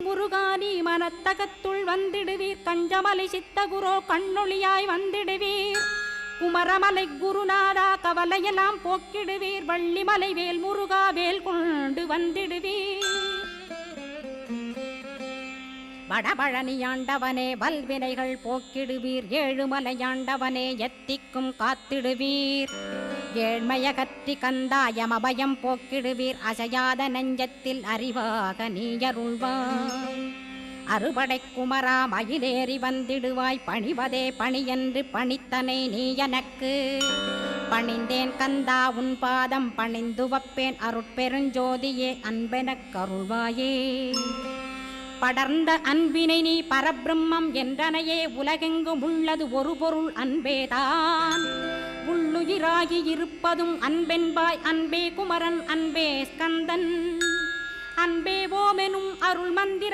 முருகானி மனத்தகத்துள் வந்திடுவீர். கஞ்சமலை சித்தகுரோ கண்ணொளியாய் வந்திடுவீர். குமரமலை குருநாதா கவலையெல்லாம் போக்கிடுவீர். வள்ளிமலை வேல் முருகா வேல் கொண்டு வந்திடுவீர். வடபழனியாண்டவனே வல்வினைகள் போக்கிடுவீர். ஏழுமலையாண்டவனே எத்திக்கும் காத்திடுவீர். ஏழ்மையகற்றி கந்தாயமபயம் போக்கிடுவீர். அசையாத நெஞ்சத்தில் அறிவாக நீயருள்வாய். அறுபடை குமரா மயிலேறி வந்திடுவாய். பணிவதே பணியென்று பணித்தனை நீ எனக்கு. பணிந்தேன் கந்தா உன் பாதம் பணிந்து வப்பேன். அருட்பெருஞ்சோதியே அன்பெனக் கருள்வாயே. படர்ந்த அன்பினை நீ பரபிரம்மம் என்றனையே. உலகெங்கும் உள்ளது ஒரு பொருள் அன்பேதான். உள்ளுயிராகி இருப்பதும் அன்பென்பாய். அன்பே குமரன் அன்பே ஸ்கந்தன் அன்பே ஓமெனும் அருள் மந்திர